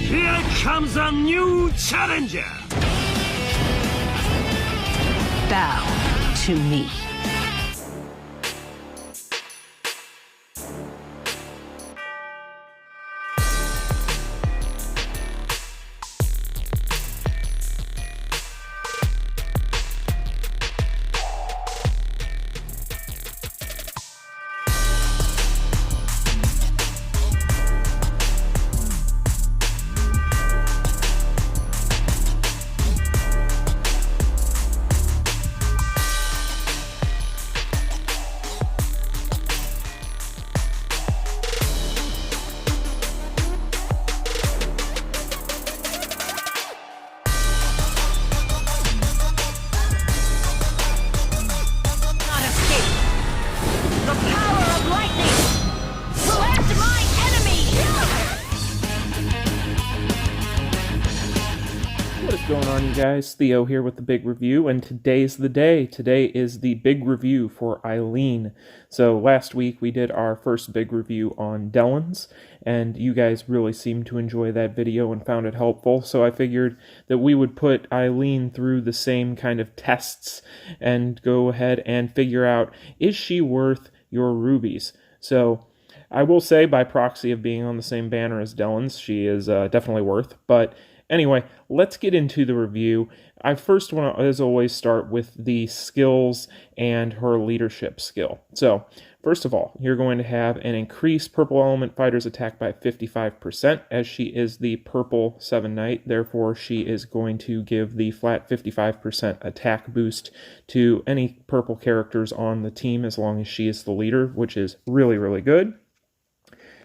Here comes a new challenger! Bow to me. Going on, you guys? Theo here with the big review, and today's the day. Today is the big review for Eileene. So last week we did our first big review on Dellons, and you guys really seemed to enjoy that video and found it helpful, so I figured that we would put Eileene through the same kind of tests and go ahead and figure out, is she worth your rubies? So I will say, by proxy of being on the same banner as Dellons, she is definitely worth, but anyway, let's get into the review. I first want to, as always, start with the skills and her leadership skill. So, first of all, you're going to have an increased purple element fighter's attack by 55%, as she is the purple 7 Knight. Therefore, she is going to give the flat 55% attack boost to any purple characters on the team as long as she is the leader, which is really, really good.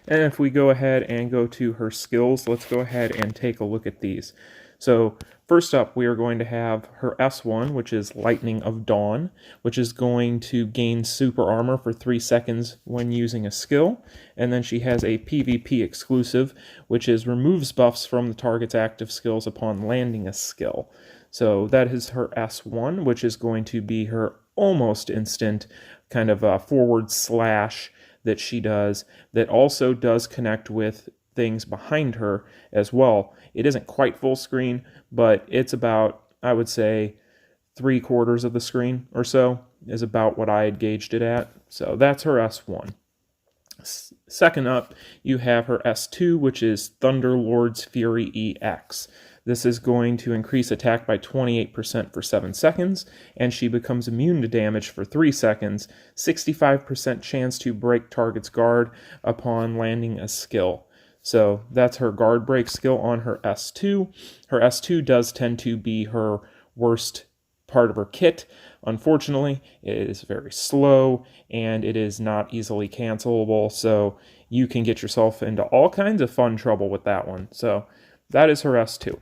And if we go ahead and go to her skills, let's go ahead and take a look at these. So first up, we are going to have her S1, which is Lightning of Dawn, which is going to gain super armor for 3 seconds when using a skill. And then she has a PvP exclusive, which is removes buffs from the target's active skills upon landing a skill. So that is her S1, which is going to be her almost instant kind of forward slash that she does, that also does connect with things behind her as well. It isn't quite full screen, but it's about, I would say, 3/4 of the screen or so is about what I had gauged it at. So that's her S1. Second up, you have her S2, which is Thunderlord's Fury EX. This is going to increase attack by 28% for 7 seconds, and she becomes immune to damage for 3 seconds, 65% chance to break target's guard upon landing a skill. So that's her guard break skill on her S2. Her S2 does tend to be her worst part of her kit. Unfortunately, it is very slow, and it is not easily cancelable, so you can get yourself into all kinds of fun trouble with that one. So that is her S2.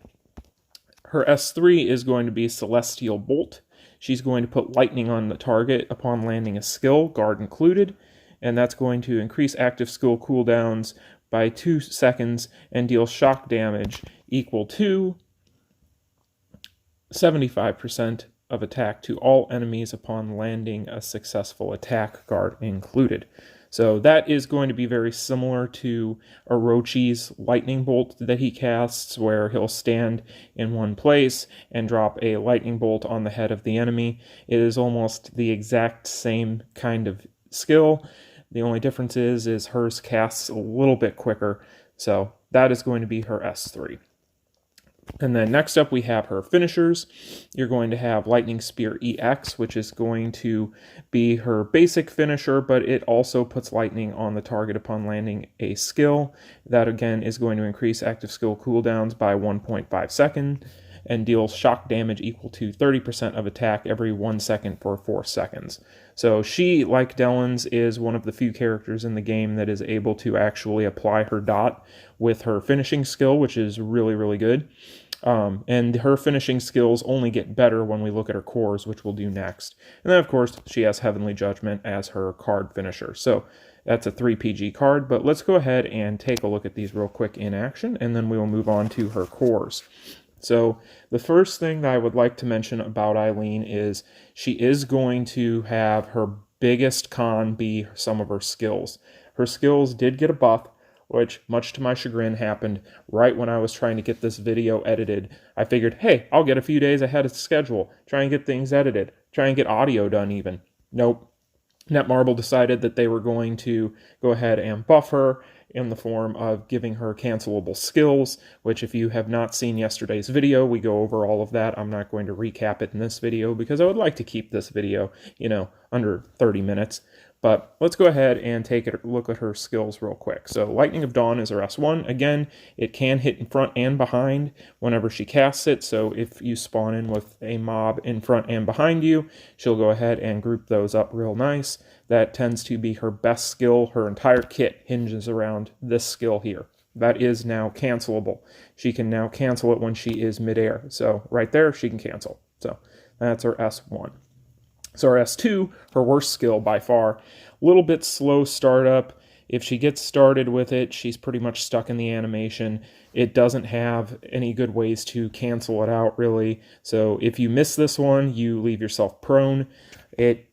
Her S3 is going to be Celestial Bolt. She's going to put lightning on the target upon landing a skill, guard included, and that's going to increase active skill cooldowns by 2 seconds and deal shock damage equal to 75% of attack to all enemies upon landing a successful attack, guard included. So that is going to be very similar to Orochi's lightning bolt that he casts, where he'll stand in one place and drop a lightning bolt on the head of the enemy. It is almost the exact same kind of skill. The only difference is hers casts a little bit quicker. So that is going to be her S3. And then next up we have her finishers. You're going to have Lightning Spear EX, which is going to be her basic finisher, but it also puts lightning on the target upon landing a skill. That again is going to increase active skill cooldowns by 1.5 seconds and deals shock damage equal to 30% of attack every 1 second for 4 seconds. So she, like Dellons, is one of the few characters in the game that is able to actually apply her dot with her finishing skill, which is really, really good. And her finishing skills only get better when we look at her cores, which we'll do next. And then, of course, she has Heavenly Judgment as her card finisher. So that's a 3 PG card, but let's go ahead and take a look at these real quick in action, and then we will move on to her cores. So the first thing that I would like to mention about Eileene is she is going to have her biggest con be some of her skills. Her skills did get a buff which, much to my chagrin, happened right when I was trying to get this video edited. I figured, hey, I'll get a few days ahead of schedule, try and get things edited, try and get audio done even. Nope. Netmarble decided that they were going to go ahead and buff her in the form of giving her cancelable skills, which if you have not seen yesterday's video, we go over all of that. I'm not going to recap it in this video because I would like to keep this video, under 30 minutes. But let's go ahead and take a look at her skills real quick. So Lightning of Dawn is her S1. Again, it can hit in front and behind whenever she casts it. So if you spawn in with a mob in front and behind you, she'll go ahead and group those up real nice. That tends to be her best skill. Her entire kit hinges around this skill here. That is now cancelable. She can now cancel it when she is midair. So right there, she can cancel. So that's her S1. So our S2, her worst skill by far, a little bit slow startup. If she gets started with it, she's pretty much stuck in the animation. It doesn't have any good ways to cancel it out, really. So if you miss this one, you leave yourself prone. It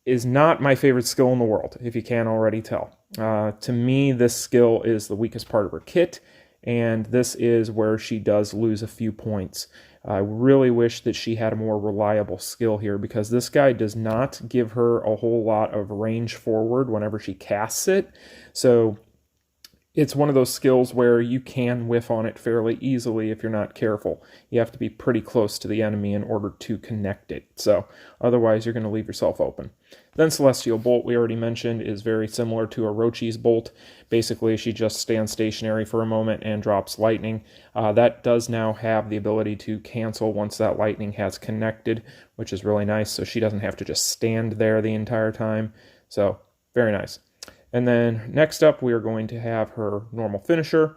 is not my favorite skill in the world, if you can't already tell. To me, this skill is the weakest part of her kit, and this is where she does lose a few points. I really wish that she had a more reliable skill here because this guy does not give her a whole lot of range forward whenever she casts it. So it's one of those skills where you can whiff on it fairly easily if you're not careful. You have to be pretty close to the enemy in order to connect it. So otherwise you're going to leave yourself open. Then Celestial Bolt, we already mentioned, is very similar to Orochi's Bolt. Basically, she just stands stationary for a moment and drops lightning. That does now have the ability to cancel once that lightning has connected, which is really nice, so she doesn't have to just stand there the entire time. So, very nice. And then next up, we are going to have her normal finisher.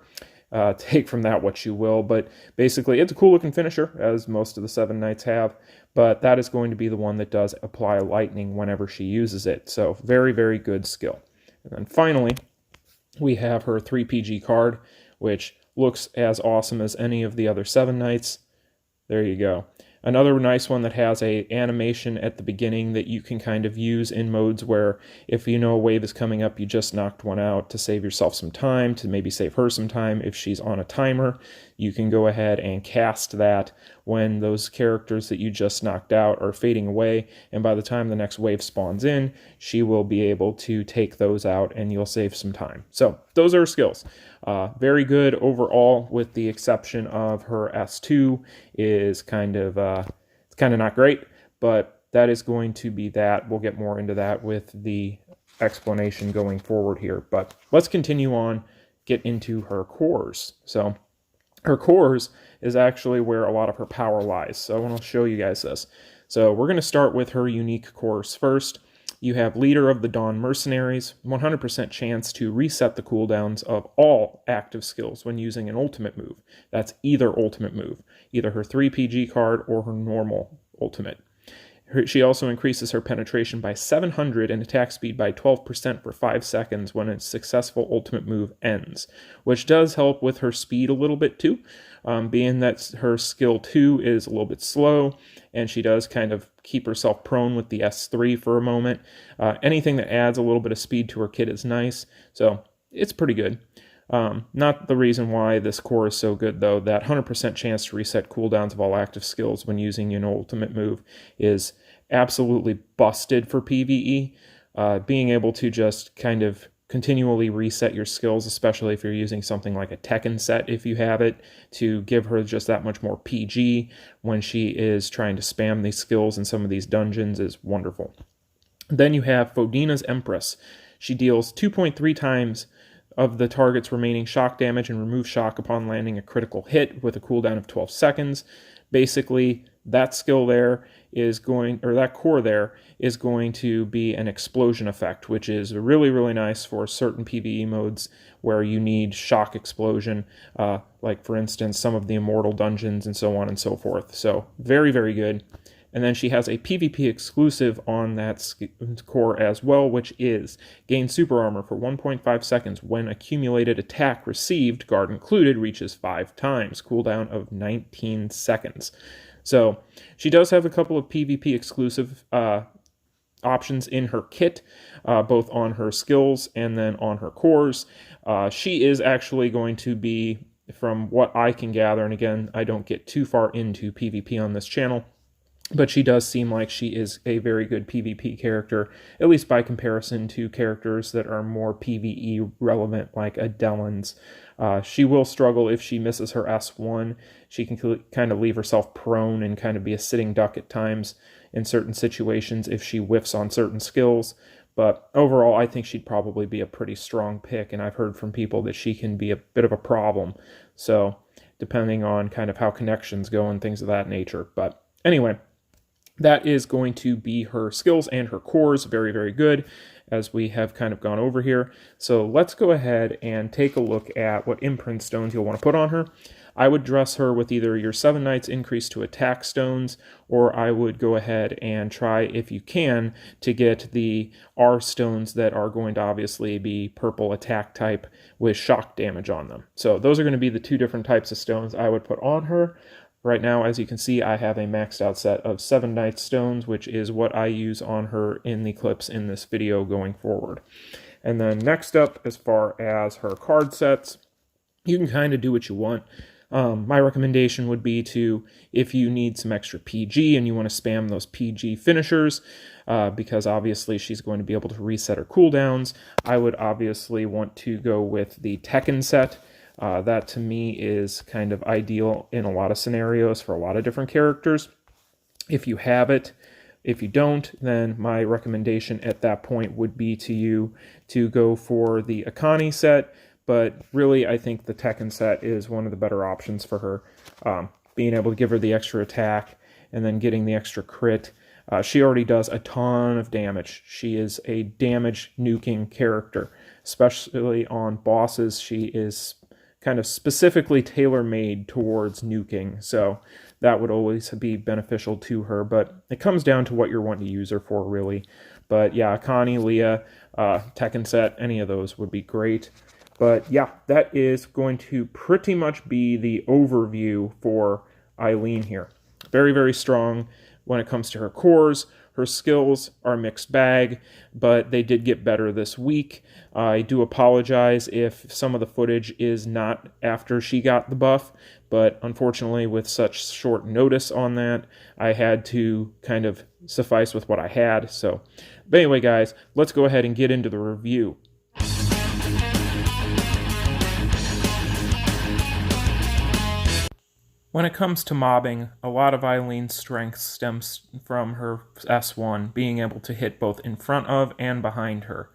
Take from that what you will, but basically it's a cool looking finisher, as most of the Seven Knights have, but that is going to be the one that does apply lightning whenever she uses it. So very, very good skill. And then finally, we have her 3PG card, which looks as awesome as any of the other Seven Knights. There you go. Another nice one that has a animation at the beginning that you can kind of use in modes where if you know a wave is coming up, you just knocked one out to save yourself some time, to maybe save her some time. If she's on a timer, you can go ahead and cast that when those characters that you just knocked out are fading away, and by the time the next wave spawns in, she will be able to take those out and you'll save some time. So those are her skills. Very good overall, with the exception of her S2 is kind of not great, but that is going to be that. We'll get more into that with the explanation going forward here, but let's continue on, get into her cores. So her cores is actually where a lot of her power lies. So I want to show you guys this. So we're going to start with her unique cores first. You have Leader of the Dawn Mercenaries, 100% chance to reset the cooldowns of all active skills when using an ultimate move. That's either ultimate move, either her 3PG card or her normal ultimate. She also increases her penetration by 700 and attack speed by 12% for 5 seconds when a successful ultimate move ends, which does help with her speed a little bit too, being that her skill 2 is a little bit slow, and she does kind of keep herself prone with the S3 for a moment. Anything that adds a little bit of speed to her kit is nice, so it's pretty good. Not the reason why this core is so good, though. That 100% chance to reset cooldowns of all active skills when using an ultimate move is absolutely busted for PVE. Being able to just kind of continually reset your skills, especially if you're using something like a Tekken set, if you have it, to give her just that much more PG when she is trying to spam these skills in some of these dungeons, is wonderful. Then you have Fodina's Empress. She deals 2.3 times of the target's remaining shock damage and remove shock upon landing a critical hit with a cooldown of 12 seconds. Basically, that skill there is going, or that core there is going to be an explosion effect, which is really, really nice for certain PvE modes where you need shock explosion, like for instance, some of the Immortal dungeons and so on and so forth. So very, very good. And then she has a PvP exclusive on that core as well, which is gain super armor for 1.5 seconds when accumulated attack received, guard included, reaches 5 times, cooldown of 19 seconds. So she does have a couple of PvP exclusive options in her kit, both on her skills and then on her cores. She is actually going to be, from what I can gather, and again, I don't get too far into PvP on this channel, but she does seem like she is a very good PvP character, at least by comparison to characters that are more PvE relevant, like a Dellons. She will struggle if she misses her S1. She can kind of leave herself prone and kind of be a sitting duck at times in certain situations if she whiffs on certain skills. But overall, I think she'd probably be a pretty strong pick, and I've heard from people that she can be a bit of a problem. So, depending on kind of how connections go and things of that nature. But anyway, that is going to be her skills and her cores. Very, very good, as we have kind of gone over here. So let's go ahead and take a look at what imprint stones you'll want to put on her. I would dress her with either your 7 Knights increase to attack stones, or I would go ahead and try, if you can, to get the R stones that are going to obviously be purple attack type with shock damage on them. So those are going to be the 2 different types of stones I would put on her. Right now, as you can see, I have a maxed out set of 7 Knight stones, which is what I use on her in the clips in this video going forward. And then next up, as far as her card sets, you can kind of do what you want. My recommendation would be to, if you need some extra PG and you want to spam those PG finishers, because obviously she's going to be able to reset her cooldowns, I would obviously want to go with the Tekken set. That to me is kind of ideal in a lot of scenarios for a lot of different characters. If you have it, if you don't, then my recommendation at that point would be to you to go for the Akane set. But really, I think the Tekken set is one of the better options for her. Being able to give her the extra attack and then getting the extra crit. She already does a ton of damage. She is a damage nuking character, especially on bosses. She is kind of specifically tailor-made towards nuking, so that would always be beneficial to her, but it comes down to what you're wanting to use her for, really. But yeah, Akane, Leah, Tekken set, any of those would be great. But yeah, that is going to pretty much be the overview for Eileene here. Very, very strong when it comes to her cores. Her skills are a mixed bag, but they did get better this week. I do apologize if some of the footage is not after she got the buff, but unfortunately with such short notice on that, I had to kind of suffice with what I had. So, but anyway guys, let's go ahead and get into the review. When it comes to mobbing, a lot of Eileene's strength stems from her S1, being able to hit both in front of and behind her.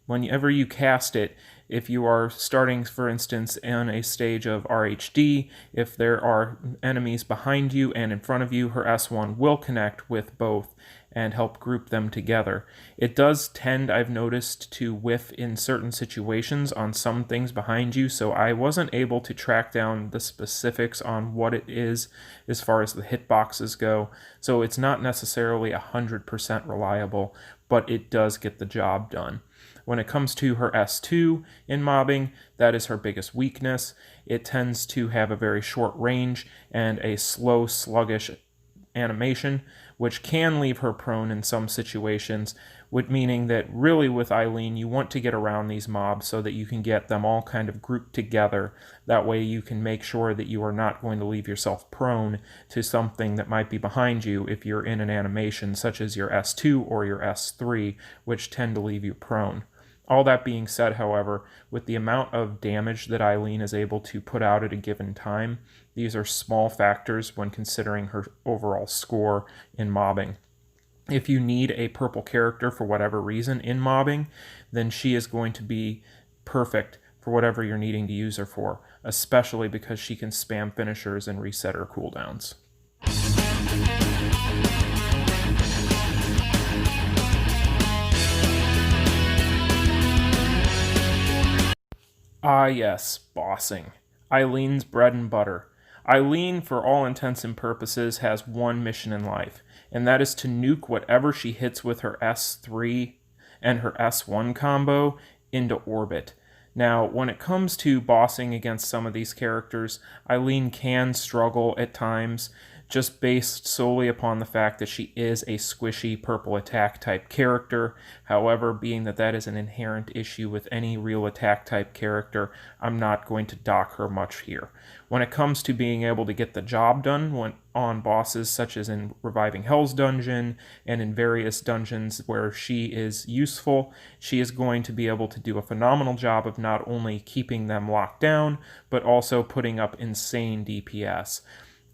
Whenever you cast it, if you are starting, for instance, in a stage of RHD, if there are enemies behind you and in front of you, her S1 will connect with both and help group them together. It does tend, I've noticed, to whiff in certain situations on some things behind you, so I wasn't able to track down the specifics on what it is as far as the hitboxes go, so it's not necessarily 100% reliable, but it does get the job done. When it comes to her S2 in mobbing, that is her biggest weakness. It tends to have a very short range and a slow, sluggish animation, which can leave her prone in some situations, meaning that really with Eileene, you want to get around these mobs so that you can get them all kind of grouped together. That way you can make sure that you are not going to leave yourself prone to something that might be behind you if you're in an animation such as your S2 or your S3, which tend to leave you prone. All that being said, however, with the amount of damage that Eileene is able to put out at a given time, these are small factors when considering her overall score in mobbing. If you need a purple character for whatever reason in mobbing, then she is going to be perfect for whatever you're needing to use her for, especially because she can spam finishers and reset her cooldowns. Ah yes, bossing. Eileene's bread and butter. Eileene, for all intents and purposes, has one mission in life, and that is to nuke whatever she hits with her S3 and her S1 combo into orbit. Now, when it comes to bossing against some of these characters, Eileene can struggle at times just based solely upon the fact that she is a squishy purple attack type character. However, being that that is an inherent issue with any real attack type character, I'm not going to dock her much here. When it comes to being able to get the job done on bosses such as in Reviving Hell's Dungeon and in various dungeons where she is useful, she is going to be able to do a phenomenal job of not only keeping them locked down, but also putting up insane DPS.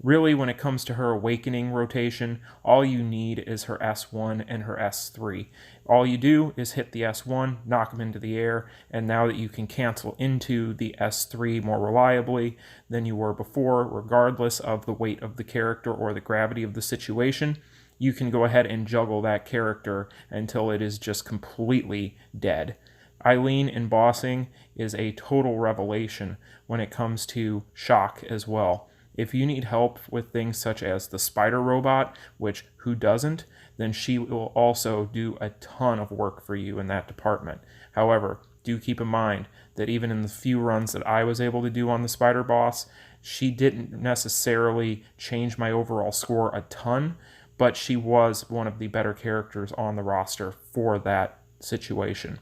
Really, when it comes to her Awakening rotation, all you need is her S1 and her S3. All you do is hit the S1, knock them into the air, and now that you can cancel into the S3 more reliably than you were before, regardless of the weight of the character or the gravity of the situation, you can go ahead and juggle that character until it is just completely dead. Eileene in bossing is a total revelation when it comes to shock as well. If you need help with things such as the spider robot, which who doesn't, then she will also do a ton of work for you in that department. However, do keep in mind that even in the few runs that I was able to do on the spider boss, she didn't necessarily change my overall score a ton, but she was one of the better characters on the roster for that situation.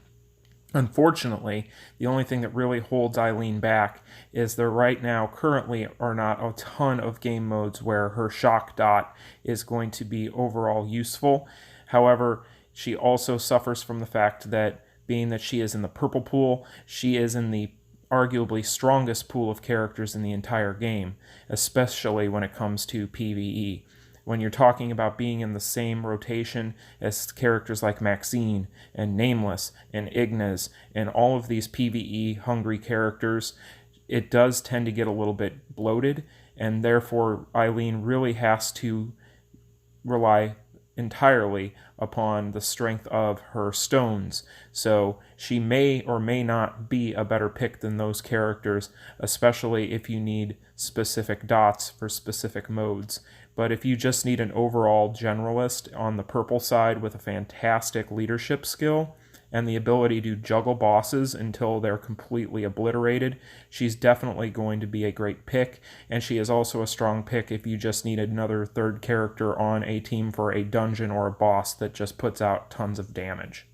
Unfortunately, the only thing that really holds Eileene back is there right now currently are not a ton of game modes where her shock dot is going to be overall useful. However, she also suffers from the fact that being that she is in the purple pool, she is in the arguably strongest pool of characters in the entire game, especially when it comes to PVE. When you're talking about being in the same rotation as characters like Maxine and Nameless and Ignes and all of these PvE hungry characters, it does tend to get a little bit bloated, and therefore Eileene really has to rely entirely upon the strength of her stones. So she may or may not be a better pick than those characters, especially if you need specific dots for specific modes. But if you just need an overall generalist on the purple side with a fantastic leadership skill and the ability to juggle bosses until they're completely obliterated, she's definitely going to be a great pick, and she is also a strong pick if you just need another third character on a team for a dungeon or a boss that just puts out tons of damage.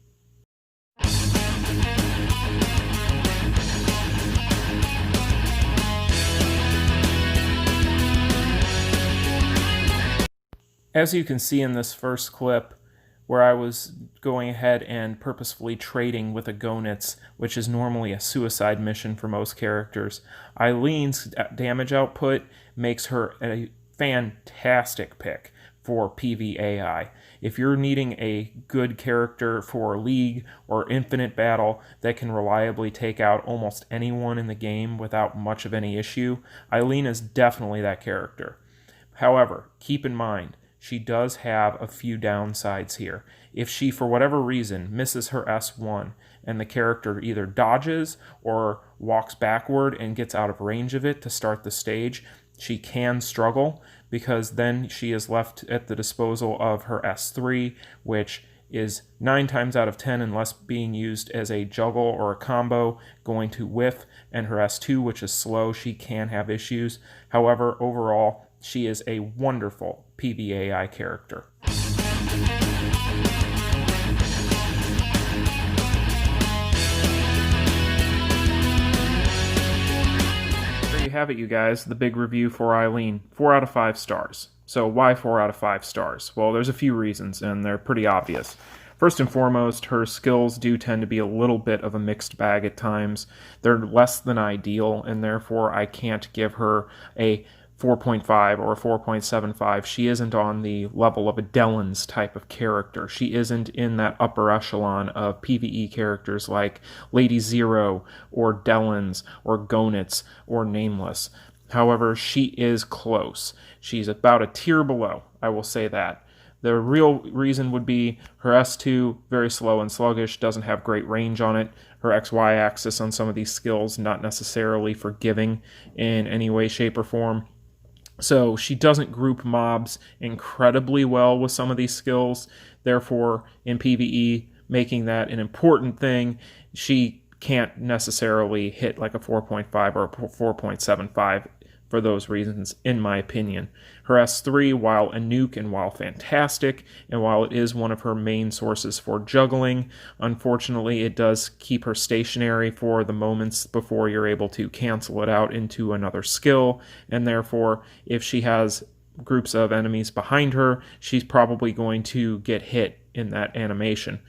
As you can see in this first clip, where I was going ahead and purposefully trading with a Gonitz, which is normally a suicide mission for most characters, Eileene's damage output makes her a fantastic pick for PVAI. If you're needing a good character for League or Infinite Battle that can reliably take out almost anyone in the game without much of any issue, Eileene is definitely that character. However, keep in mind, she does have a few downsides here. If she, for whatever reason, misses her S1 and the character either dodges or walks backward and gets out of range of it to start the stage, she can struggle because then she is left at the disposal of her S3, which is 9 times out of 10, unless being used as a juggle or a combo, going to whiff, and her S2, which is slow, she can have issues. However, overall, she is a wonderful PVAI character. There you have it, you guys, the big review for Eileene. 4 out of 5 stars. So why 4 out of 5 stars? Well, there's a few reasons, and they're pretty obvious. First and foremost, her skills do tend to be a little bit of a mixed bag at times. They're less than ideal, and therefore I can't give her a 4.5 or a 4.75. She isn't on the level of a Dellons type of character. She isn't in that upper echelon of PvE characters like Lady Zero or Dellons or Gonitz or Nameless. However, she is close. She's about a tier below, I will say that. The real reason would be her S2, very slow and sluggish, doesn't have great range on it. Her XY axis on some of these skills, not necessarily forgiving in any way, shape, or form. So she doesn't group mobs incredibly well with some of these skills. Therefore, in PvE, making that an important thing, she can't necessarily hit like a 4.5 or a 4.75 for those reasons, in my opinion. Her S3, while a nuke and while fantastic, and while it is one of her main sources for juggling, unfortunately it does keep her stationary for the moments before you're able to cancel it out into another skill, and therefore if she has groups of enemies behind her, she's probably going to get hit in that animation.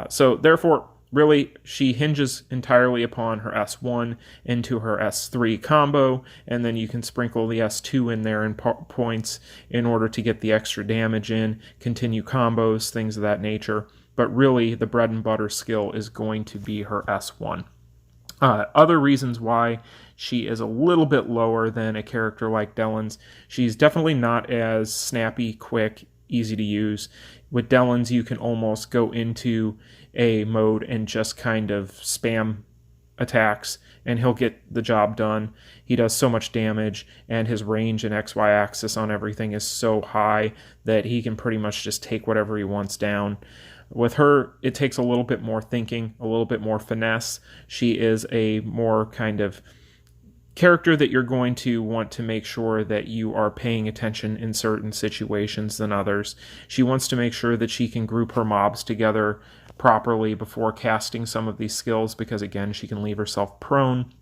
So therefore, really, she hinges entirely upon her S1 into her S3 combo, and then you can sprinkle the S2 in there in points in order to get the extra damage in, continue combos, things of that nature. But really, the bread and butter skill is going to be her S1. Other reasons why she is a little bit lower than a character like Dellons: she's definitely not as snappy, quick, easy to use. With Dellons, you can almost go into a mode and just kind of spam attacks, and he'll get the job done. He does so much damage, and his range and XY axis on everything is so high that he can pretty much just take whatever he wants down. With her, it takes a little bit more thinking, a little bit more finesse. She is a more kind of character that you're going to want to make sure that you are paying attention in certain situations than others. She wants to make sure that she can group her mobs together properly before casting some of these skills, because again, she can leave herself prone.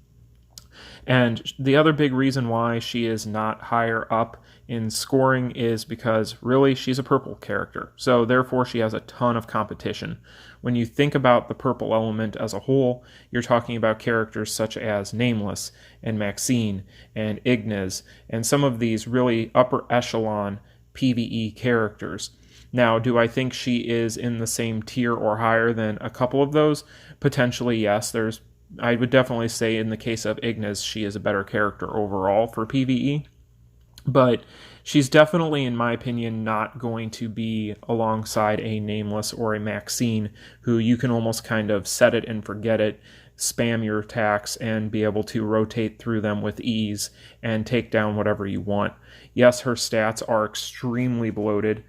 And the other big reason why she is not higher up in scoring is because really she's a purple character, so therefore she has a ton of competition. When you think about the purple element as a whole, you're talking about characters such as Nameless and Maxine and Ignis and some of these really upper echelon PVE characters. Now, do I think she is in the same tier or higher than a couple of those? Potentially, yes. I would definitely say in the case of Ignis, she is a better character overall for PvE. But she's definitely, in my opinion, not going to be alongside a Nameless or a Maxine, who you can almost kind of set it and forget it, spam your attacks, and be able to rotate through them with ease and take down whatever you want. Yes, her stats are extremely bloated,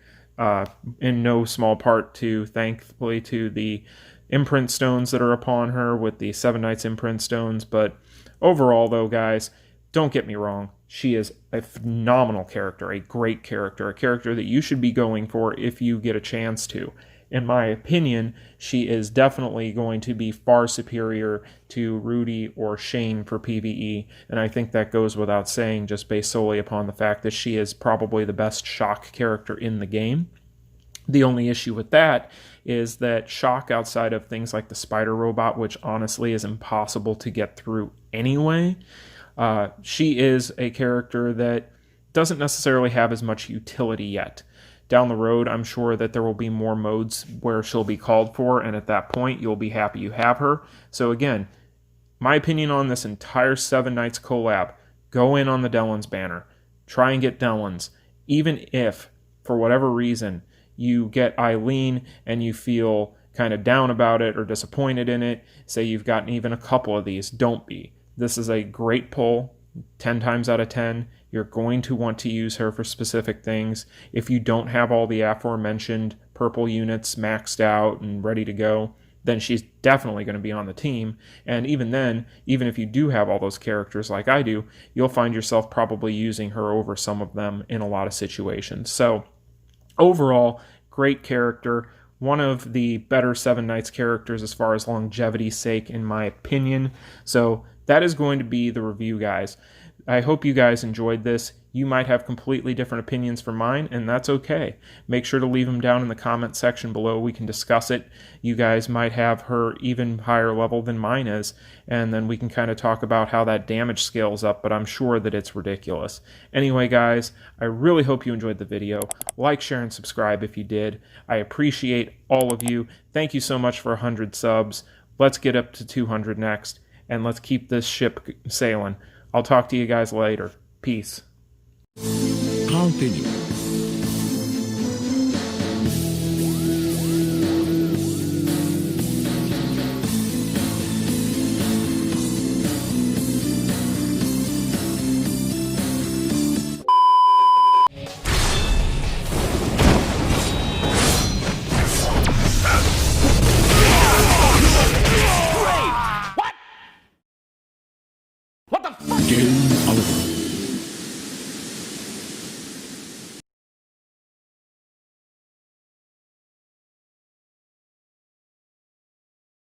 in no small part thankfully to the imprint stones that are upon her with the 7 Knights imprint stones. But overall, though, guys, don't get me wrong, she is a phenomenal character, a great character, a character that you should be going for if you get a chance to. In my opinion, she is definitely going to be far superior to Rudy or Shane for PvE, and I think that goes without saying just based solely upon the fact that she is probably the best shock character in the game. The only issue with that is that shock, outside of things like the spider robot, which honestly is impossible to get through anyway, she is a character that doesn't necessarily have as much utility yet. Down the road, I'm sure that there will be more modes where she'll be called for, and at that point, you'll be happy you have her. So again, my opinion on this entire 7 Knights collab: go in on the Dellons banner. Try and get Dellons. Even if, for whatever reason, you get Eileene and you feel kind of down about it or disappointed in it, say you've gotten even a couple of these, don't be. This is a great pull. 10 times out of 10, you're going to want to use her for specific things. If you don't have all the aforementioned purple units maxed out and ready to go, then she's definitely going to be on the team. And even then, even if you do have all those characters like I do, you'll find yourself probably using her over some of them in a lot of situations. So overall, great character. One of the better 7 Knights characters as far as longevity's sake, in my opinion. So that is going to be the review, guys. I hope you guys enjoyed this. You might have completely different opinions from mine, and that's okay. Make sure to leave them down in the comment section below. We can discuss it. You guys might have her even higher level than mine is, and then we can kind of talk about how that damage scales up, but I'm sure that it's ridiculous. Anyway, guys, I really hope you enjoyed the video. Like, share, and subscribe if you did. I appreciate all of you. Thank you so much for 100 subs. Let's get up to 200 next, and let's keep this ship sailing. I'll talk to you guys later. Peace. Continue.